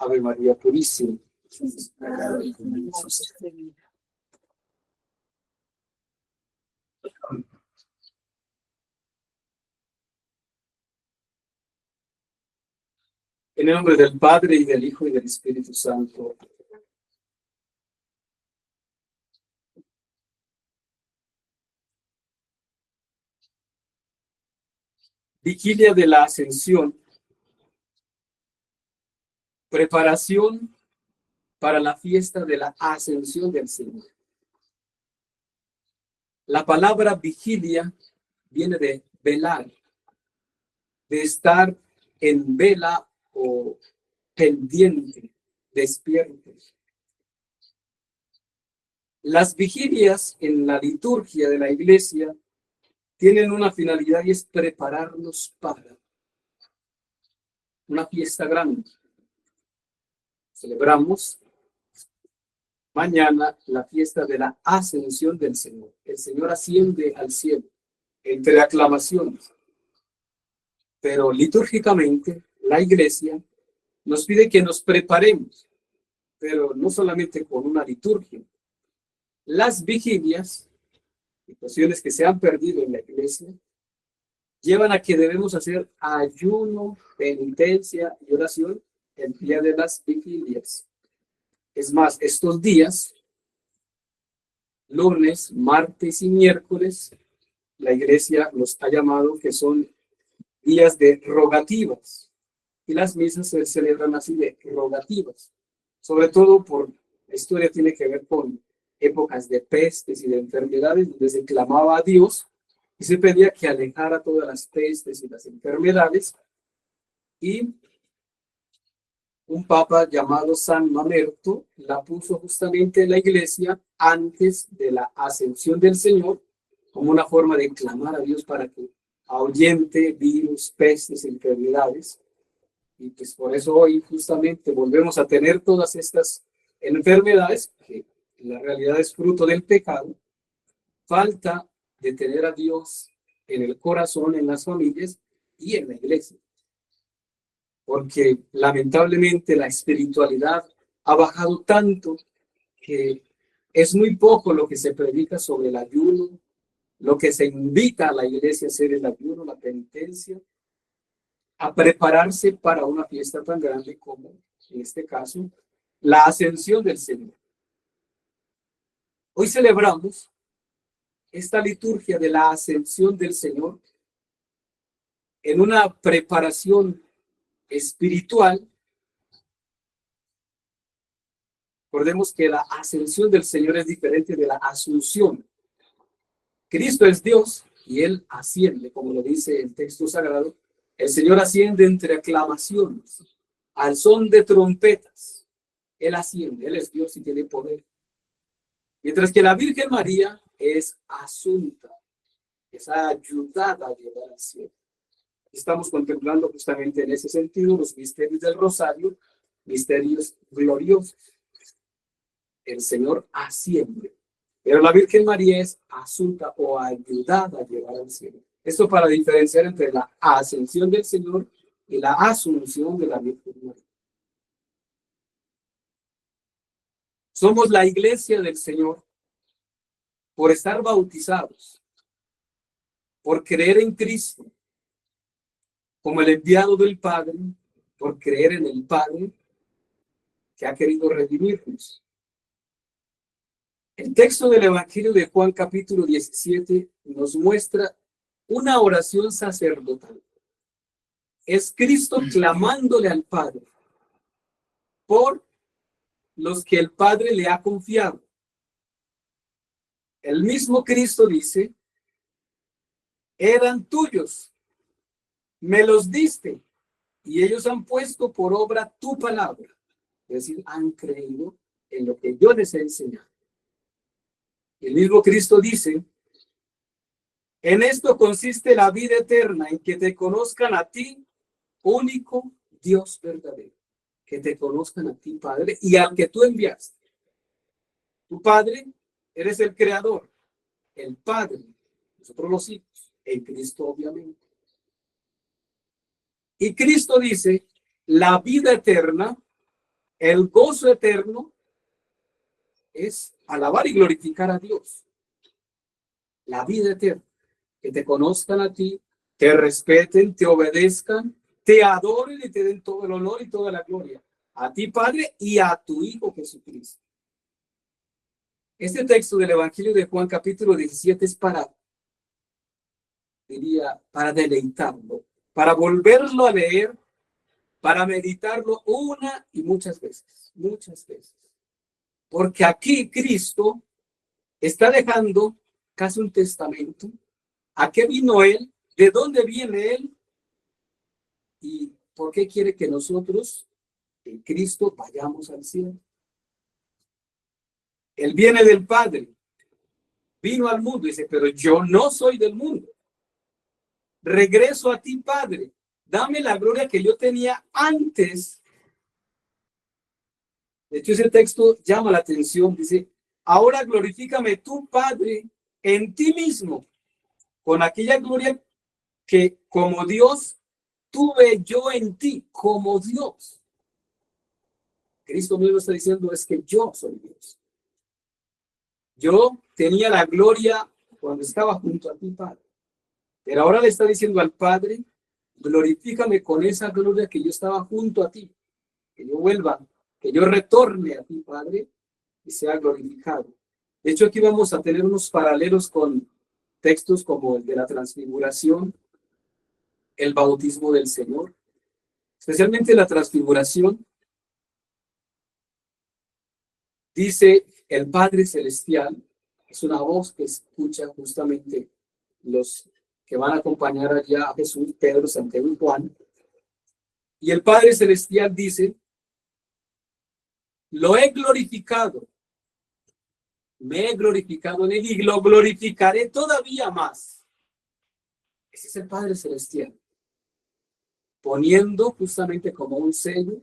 Ave María Purísima. En el nombre del Padre, y del Hijo, y del Espíritu Santo. Vigilia de la Ascensión. Preparación para la fiesta de la Ascensión del Señor. La palabra vigilia viene de velar, de estar en vela o pendiente, despierto. Las vigilias en la liturgia de la iglesia tienen una finalidad y es prepararnos para una fiesta grande. Celebramos mañana la fiesta de la Ascensión del Señor. El Señor asciende al cielo entre aclamaciones. Pero litúrgicamente la iglesia nos pide que nos preparemos, pero no solamente con una liturgia. Las vigilias, situaciones que se han perdido en la iglesia, llevan a que debemos hacer ayuno, penitencia y oración el día de las vigilias. Es más, estos días, lunes, martes y miércoles, la iglesia los ha llamado que son días de rogativas. Y las misas se celebran así de rogativas. Sobre todo por la historia tiene que ver con épocas de pestes y de enfermedades, donde se clamaba a Dios y se pedía que alejara todas las pestes y las enfermedades. Y un papa llamado San Mamerto la puso justamente en la iglesia antes de la ascensión del Señor, como una forma de clamar a Dios para que ahuyente virus, pestes, enfermedades. Y pues por eso hoy justamente volvemos a tener todas estas enfermedades, que en la realidad es fruto del pecado, falta de tener a Dios en el corazón, en las familias y en la iglesia. Porque lamentablemente la espiritualidad ha bajado tanto que es muy poco lo que se predica sobre el ayuno, lo que se invita a la iglesia a hacer el ayuno, la penitencia, a prepararse para una fiesta tan grande como, en este caso, la Ascensión del Señor. Hoy celebramos esta liturgia de la Ascensión del Señor en una preparación espiritual. Recordemos que la ascensión del Señor es diferente de la asunción. Cristo es Dios y Él asciende, como lo dice el texto sagrado. El Señor asciende entre aclamaciones, al son de trompetas. Él asciende, Él es Dios y tiene poder. Mientras que la Virgen María es asunta, es ayudada a llegar al cielo. Estamos contemplando justamente en ese sentido los misterios del Rosario, misterios gloriosos. El Señor asciende, pero la Virgen María es asunta o ayudada a llegar al cielo. Esto para diferenciar entre la ascensión del Señor y la asunción de la Virgen María. Somos la iglesia del Señor por estar bautizados, por creer en Cristo, como el enviado del Padre, por creer en el Padre que ha querido redimirnos. El texto del Evangelio de Juan capítulo 17 nos muestra una oración sacerdotal. Es Cristo clamándole al Padre por los que el Padre le ha confiado. El mismo Cristo dice, eran tuyos, me los diste, y ellos han puesto por obra tu palabra. Es decir, han creído en lo que yo les he enseñado. El mismo Cristo dice, en esto consiste la vida eterna, en que te conozcan a ti, único Dios verdadero, que te conozcan a ti, Padre, y al que tú enviaste. Tu Padre, eres el Creador, el Padre, nosotros los hijos, en Cristo obviamente. Y Cristo dice, la vida eterna El gozo eterno es alabar y glorificar a Dios. La vida eterna, que te conozcan a ti, te respeten, te obedezcan, te adoren y te den todo el honor y toda la gloria. A ti, Padre, y a tu Hijo Jesucristo. Este texto del Evangelio de Juan, capítulo 17, es para deleitarlo, para volverlo a leer, para meditarlo una y muchas veces, muchas veces. Porque aquí Cristo está dejando casi un testamento. ¿A qué vino Él? ¿De dónde viene Él? ¿Y por qué quiere que nosotros, en Cristo, vayamos al cielo? Él viene del Padre, vino al mundo y dice, pero yo no soy del mundo. Regreso a ti, Padre. Dame la gloria que yo tenía antes. De hecho, ese texto llama la atención. Dice, ahora glorifícame tú, Padre, en ti mismo, con aquella gloria que como Dios tuve yo en ti, como Dios. Cristo mismo está diciendo, es que yo soy Dios. Yo tenía la gloria cuando estaba junto a ti, Padre. Pero ahora le está diciendo al Padre, glorifícame con esa gloria que yo estaba junto a ti. Que yo vuelva, que yo retorne a ti, Padre, y sea glorificado. De hecho, aquí vamos a tener unos paralelos con textos como el de la transfiguración, el bautismo del Señor, especialmente la transfiguración. Dice el Padre Celestial, es una voz que escucha justamente los que van a acompañar allá a Jesús, Pedro, Santiago y Juan. Y el Padre Celestial dice, lo he glorificado, me he glorificado en él y lo glorificaré todavía más. Ese es el Padre Celestial, poniendo justamente como un sello,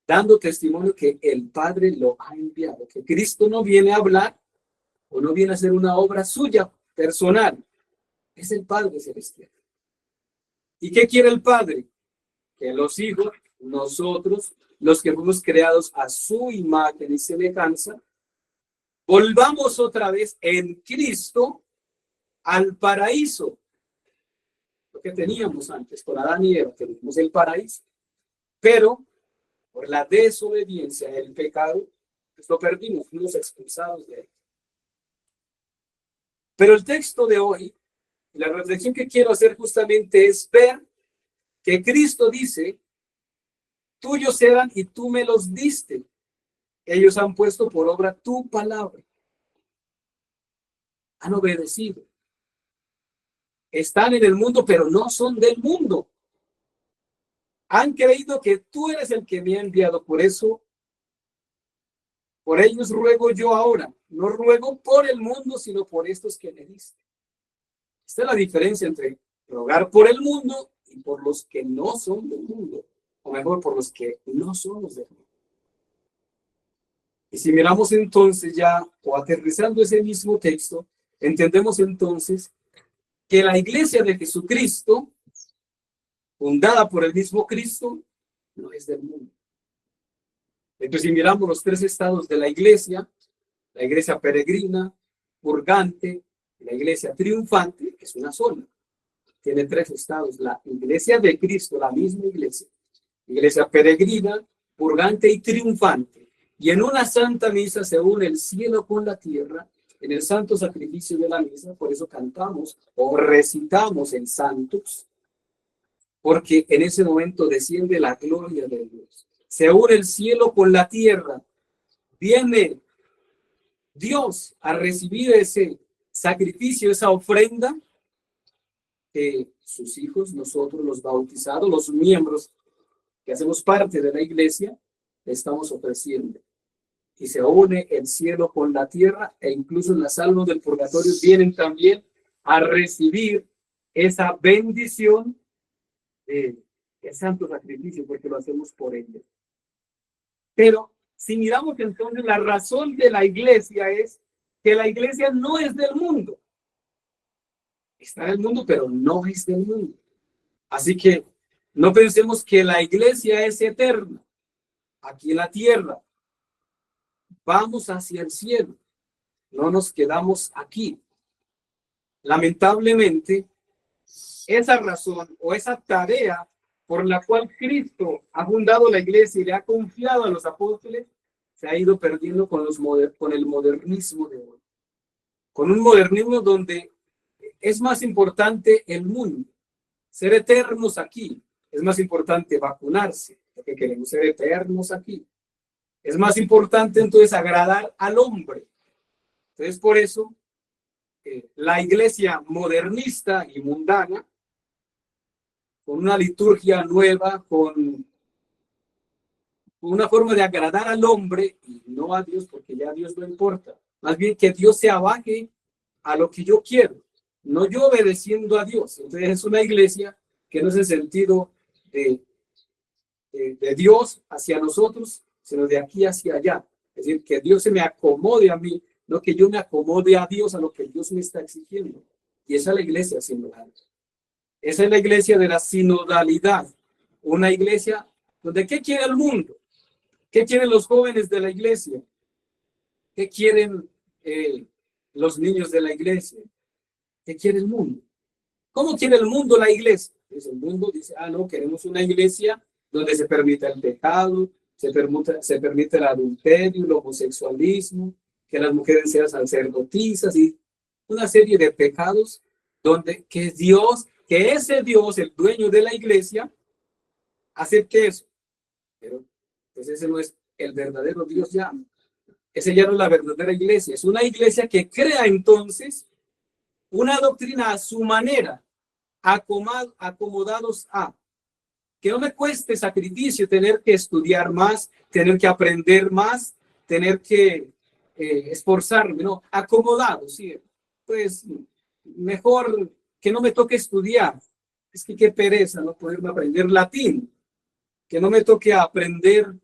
dando testimonio que el Padre lo ha enviado, que Cristo no viene a hablar o no viene a hacer una obra suya, personal. Es el Padre Celestial. ¿Y qué quiere el Padre? Que los hijos, nosotros, los que fuimos creados a su imagen y semejanza, volvamos otra vez en Cristo al paraíso. Lo que teníamos antes con Adán y Eva, teníamos el paraíso. Pero por la desobediencia del pecado, pues lo perdimos, fuimos expulsados de él. Pero el texto de hoy, la reflexión que quiero hacer justamente es ver que Cristo dice, tuyos eran y tú me los diste. Ellos han puesto por obra tu palabra. Han obedecido. Están en el mundo, pero no son del mundo. Han creído que tú eres el que me ha enviado. Por eso, por ellos ruego yo ahora. No ruego por el mundo, sino por estos que me diste. Esta es la diferencia entre rogar por el mundo y por los que no son del mundo. O mejor, por los que no somos del mundo. Y si miramos entonces ya, o aterrizando ese mismo texto, entendemos entonces que la iglesia de Jesucristo, fundada por el mismo Cristo, no es del mundo. Entonces, si miramos los tres estados de la iglesia peregrina, purgante, la iglesia triunfante, es una sola. Tiene tres estados. La iglesia de Cristo, la misma iglesia peregrina, purgante y triunfante. Y en una santa misa se une el cielo con la tierra, en el santo sacrificio de la misa. Por eso cantamos o recitamos el Santos, porque en ese momento desciende la gloria de Dios. Se une el cielo con la tierra. Viene Dios a recibir ese sacrificio, esa ofrenda que sus hijos, nosotros los bautizados, los miembros que hacemos parte de la iglesia, le estamos ofreciendo. Y se une el cielo con la tierra, e incluso en las almas del purgatorio vienen también a recibir esa bendición del santo sacrificio, porque lo hacemos por ellos. Pero si miramos entonces, la razón de la iglesia es que la iglesia no es del mundo. Está en el mundo, pero no es del mundo. Así que no pensemos que la iglesia es eterna. aquí en la tierra. Vamos hacia el cielo. No nos quedamos aquí. Lamentablemente, esa razón o esa tarea por la cual Cristo ha fundado la iglesia y le ha confiado a los apóstoles, se ha ido perdiendo con el modernismo de hoy. Con un modernismo donde es más importante el mundo, ser eternos aquí. Es más importante vacunarse, porque queremos ser eternos aquí. Es más importante entonces agradar al hombre. Entonces por eso la iglesia modernista y mundana, con una liturgia nueva, con una forma de agradar al hombre y no a Dios, porque ya a Dios no importa. Más bien que Dios se abaje a lo que yo quiero, no yo obedeciendo a Dios. Entonces es una iglesia que no es el sentido de Dios hacia nosotros, sino de aquí hacia allá. Es decir, que Dios se me acomode a mí, no que yo me acomode a Dios a lo que Dios me está exigiendo. Y esa es la iglesia sinodal. Esa es la iglesia de la sinodalidad. Una iglesia donde ¿qué quiere el mundo? ¿Qué quieren los jóvenes de la iglesia? ¿Qué quieren los niños de la iglesia? ¿Qué quiere el mundo? ¿Cómo quiere el mundo la iglesia? Pues el mundo dice, no, queremos una iglesia donde se permita el pecado, se permite el adulterio, el homosexualismo, que las mujeres sean sacerdotisas y una serie de pecados donde que ese Dios, el dueño de la iglesia, acepte eso. Pero pues ese no es el verdadero Dios ya. Ese ya no es la verdadera iglesia. Es una iglesia que crea entonces una doctrina a su manera, acomodados a que no me cueste sacrificio tener que estudiar más, tener que aprender más, tener que esforzarme, no, acomodado, sí, pues mejor que no me toque estudiar. Es que qué pereza no poderme aprender latín, que no me toque aprender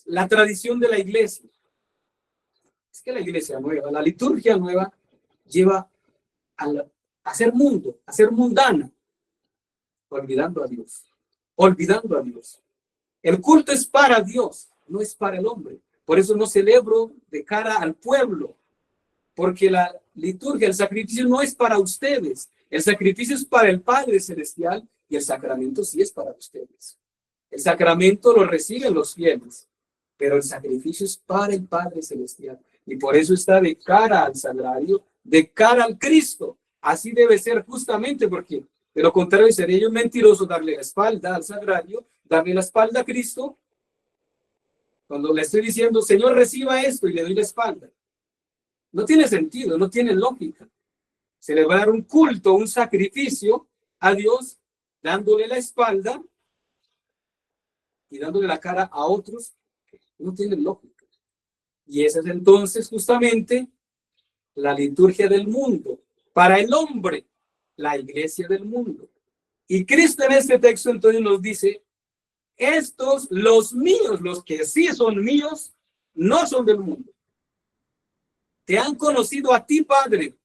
la tradición de la iglesia. Es que la iglesia nueva, la liturgia nueva, lleva a ser mundo, a ser mundana, olvidando a Dios. Olvidando a Dios. El culto es para Dios, no es para el hombre. Por eso no celebro de cara al pueblo, porque la liturgia, el sacrificio no es para ustedes. El sacrificio es para el Padre Celestial y el sacramento sí es para ustedes. El sacramento lo reciben los fieles, pero el sacrificio es para el Padre Celestial. Y por eso está de cara al sagrario, de cara al Cristo. Así debe ser justamente porque de lo contrario sería yo mentiroso darle la espalda al sagrario, darle la espalda a Cristo, cuando le estoy diciendo, Señor, reciba esto y le doy la espalda. No tiene sentido, no tiene lógica. Celebrar un culto, un sacrificio a Dios, dándole la espalda y dándole la cara a otros, no tiene lógica. Y esa es entonces justamente la liturgia del mundo. Para el hombre, la iglesia del mundo. Y Cristo en este texto entonces nos dice, estos, los míos, los que sí son míos, no son del mundo. Te han conocido a ti, Padre,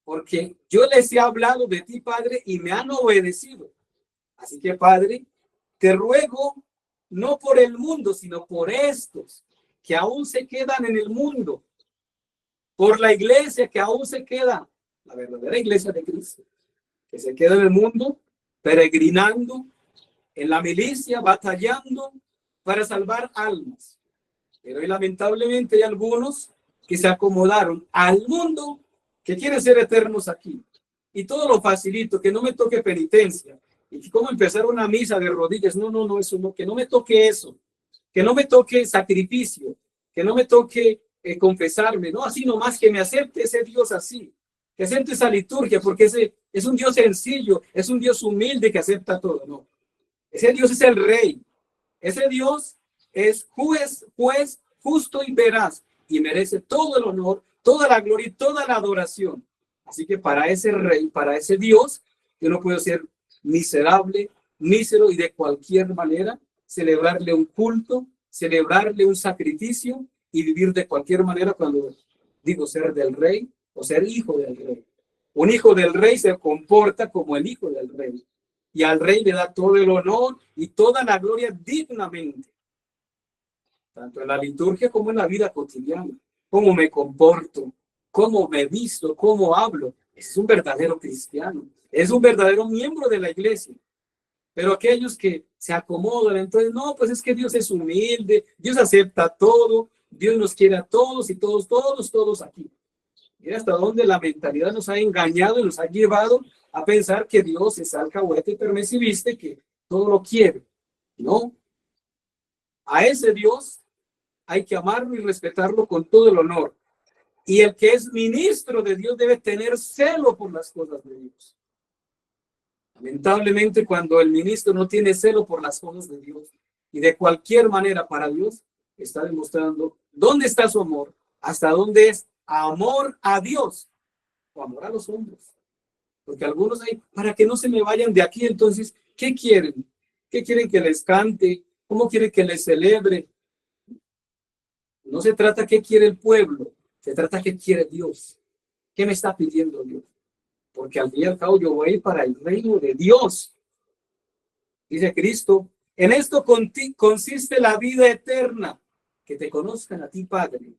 porque yo les he hablado de ti, Padre, y me han obedecido. Así que, Padre, te ruego, no por el mundo, sino por estos que aún se quedan en el mundo, por la iglesia que aún se queda, la verdadera iglesia de Cristo, que se queda en el mundo, peregrinando, en la milicia, batallando para salvar almas. Pero lamentablemente hay algunos que se acomodaron al mundo, que quieren ser eternos aquí. Y todo lo facilito, que no me toque penitencia. Y que como empezar una misa de rodillas, no, eso no, que no me toque eso. Que no me toque sacrificio, que no me toque confesarme, no, así nomás que me acepte ese Dios así. Que acepte esa liturgia, porque ese es un Dios sencillo, es un Dios humilde que acepta todo, no. Ese Dios es el Rey. Ese Dios es juez, justo y veraz, y merece todo el honor, toda la gloria y toda la adoración. Así que para ese Rey, para ese Dios, yo no puedo ser miserable, mísero y de cualquier manera celebrarle un culto, celebrarle un sacrificio y vivir de cualquier manera cuando digo ser del Rey o ser hijo del Rey. Un hijo del Rey se comporta como el hijo del Rey. y al rey le da todo el honor y toda la gloria dignamente, tanto en la liturgia como en la vida cotidiana. Cómo me comporto, cómo me visto, cómo hablo. Ese es un verdadero cristiano, es un verdadero miembro de la iglesia. Pero aquellos que se acomodan, entonces, no, pues es que Dios es humilde, Dios acepta todo, Dios nos quiere a todos y todos aquí. Mira hasta dónde la mentalidad nos ha engañado y nos ha llevado a pensar que Dios es alcahuete permisivista, que todo lo quiere. No, a ese Dios hay que amarlo y respetarlo con todo el honor. Y el que es ministro de Dios debe tener celo por las cosas de Dios. Lamentablemente, cuando el ministro no tiene celo por las cosas de Dios y de cualquier manera para Dios, está demostrando dónde está su amor, hasta dónde es amor a Dios o amor a los hombres. Porque algunos hay, para que no se me vayan de aquí, entonces, ¿qué quieren? ¿Qué quieren que les cante? ¿Cómo quieren que les celebre? No se trata qué quiere el pueblo, se trata qué quiere Dios. ¿Qué me está pidiendo Dios? Porque al fin y al cabo yo voy a ir para el reino de Dios. Dice Cristo, en esto consiste la vida eterna, que te conozcan a ti, Padre,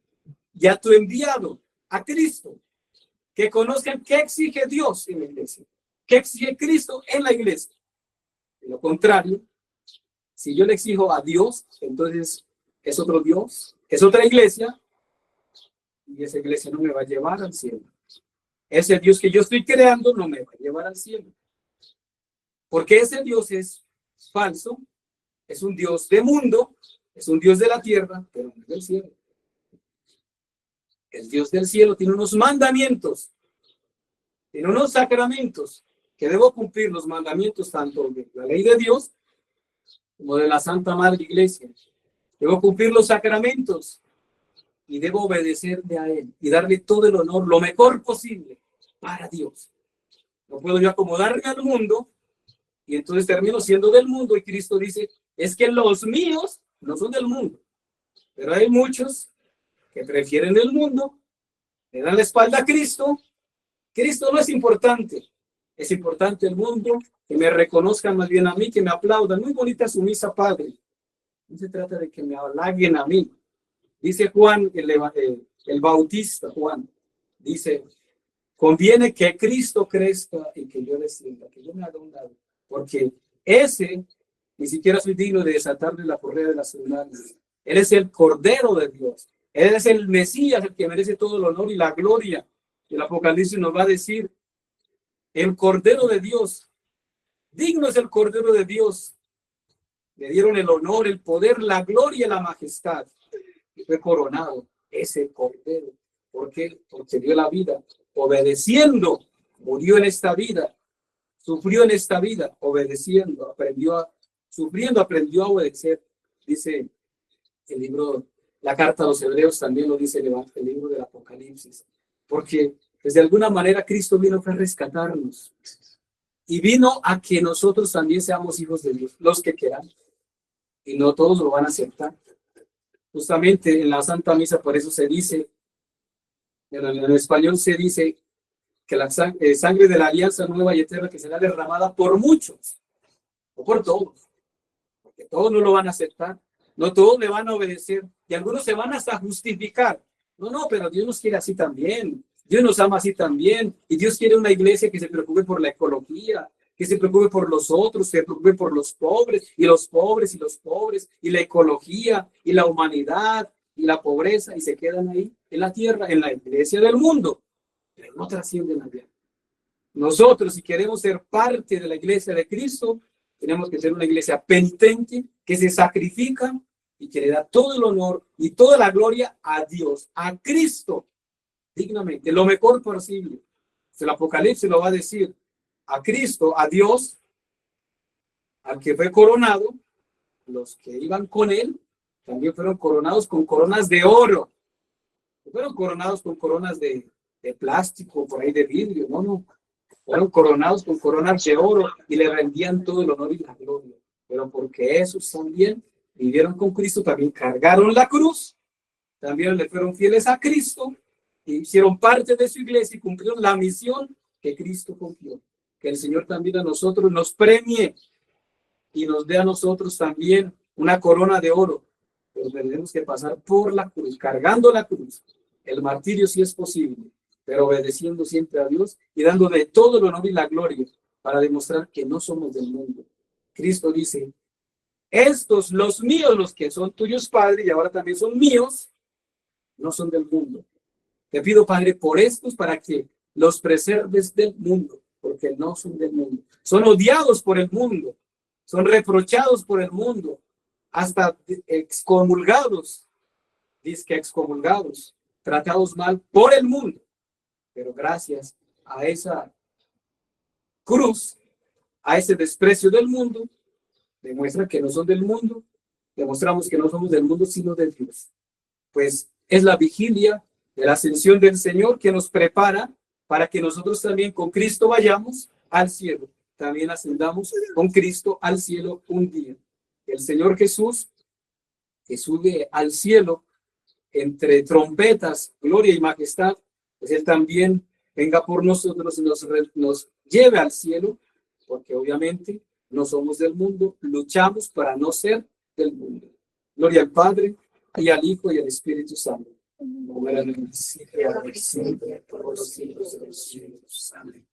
y a tu enviado, a Cristo, que conozcan qué exige Dios en la iglesia, qué exige Cristo en la iglesia. De lo contrario, si yo le exijo a Dios, entonces es otro Dios, es otra iglesia, y esa iglesia no me va a llevar al cielo. Ese Dios que yo estoy creando no me va a llevar al cielo. Porque ese Dios es falso, es un Dios de mundo, es un Dios de la tierra, pero no del cielo. El Dios del cielo tiene unos mandamientos, tiene unos sacramentos, que debo cumplir los mandamientos tanto de la ley de Dios como de la Santa Madre Iglesia. Debo cumplir los sacramentos y debo obedecerle a Él y darle todo el honor, lo mejor posible para Dios. No puedo yo acomodarme al mundo y entonces termino siendo del mundo, y Cristo dice, es que los míos no son del mundo, pero hay muchos que prefieren el mundo, le dan la espalda a Cristo. Cristo no es importante el mundo, que me reconozcan más bien a mí, que me aplaudan. Muy bonita su misa, Padre. No se trata de que me halaguen a mí. Dice Juan, el Bautista, Juan, dice, conviene que Cristo crezca y que yo descienda, que yo me haga un lado, porque ese ni siquiera soy digno de desatarle la correa de las sandalias. Él es el Cordero de Dios, Él es el Mesías, el que merece todo el honor y la gloria. El Apocalipsis nos va a decir, el Cordero de Dios, digno es el Cordero de Dios. Le dieron el honor, el poder, la gloria y la majestad. Y fue coronado ese Cordero. ¿Por qué? Porque dio la vida, obedeciendo, murió en esta vida, sufrió en esta vida, obedeciendo, sufriendo, aprendió a obedecer. Dice el libro, la carta a los Hebreos, también lo dice el libro del Apocalipsis. Porque pues, de alguna manera Cristo vino a rescatarnos y vino a que nosotros también seamos hijos de Dios, los que quieran, y no todos lo van a aceptar. Justamente en la Santa Misa, por eso se dice, en español se dice que la sangre de la alianza nueva y eterna que será derramada por muchos, o por todos, porque todos no lo van a aceptar, no todos le van a obedecer, y algunos se van hasta justificar. No, pero Dios nos quiere así también, Dios nos ama así también, y Dios quiere una iglesia que se preocupe por la ecología, que se preocupe por los otros, que se preocupe por los pobres, y los pobres, y los pobres, y la ecología, y la humanidad, y la pobreza, y se quedan ahí en la tierra, en la iglesia del mundo, pero no trascienden allá. Nosotros, si queremos ser parte de la iglesia de Cristo, tenemos que ser una iglesia penitente, que se sacrifica y que le da todo el honor y toda la gloria a Dios, a Cristo, dignamente, lo mejor posible. El Apocalipsis lo va a decir, a Cristo, a Dios, al que fue coronado. Los que iban con él también fueron coronados con coronas de oro. No fueron coronados con coronas de plástico, por ahí de vidrio, no. Fueron coronados con coronas de oro y le rendían todo el honor y la gloria. Pero porque esos también vivieron con Cristo, también cargaron la cruz, también le fueron fieles a Cristo, y hicieron parte de su iglesia y cumplieron la misión que Cristo confió. que el Señor también a nosotros nos premie y nos dé a nosotros también una corona de oro. Pero tenemos que pasar por la cruz, cargando la cruz. El martirio sí es posible, pero obedeciendo siempre a Dios y dándole todo el honor y la gloria para demostrar que no somos del mundo. Cristo dice, estos, los míos, los que son tuyos, Padre, y ahora también son míos, no son del mundo. Te pido, Padre, por estos para que los preserves del mundo, porque no son del mundo. Son odiados por el mundo, son reprochados por el mundo, hasta excomulgados, dice que excomulgados, tratados mal por el mundo. Pero gracias a esa cruz, a ese desprecio del mundo, demuestra que no son del mundo, demostramos que no somos del mundo, sino de Dios. Pues es la vigilia de la ascensión del Señor que nos prepara para que nosotros también con Cristo vayamos al cielo. También ascendamos con Cristo al cielo un día. El Señor Jesús, que sube al cielo entre trompetas, gloria y majestad, pues Él también venga por nosotros y nos lleve al cielo, porque obviamente no somos del mundo, luchamos para no ser del mundo. Gloria al Padre, y al Hijo, y al Espíritu Santo. Como era en el principio, ahora y siempre, por los siglos de los siglos. Amén.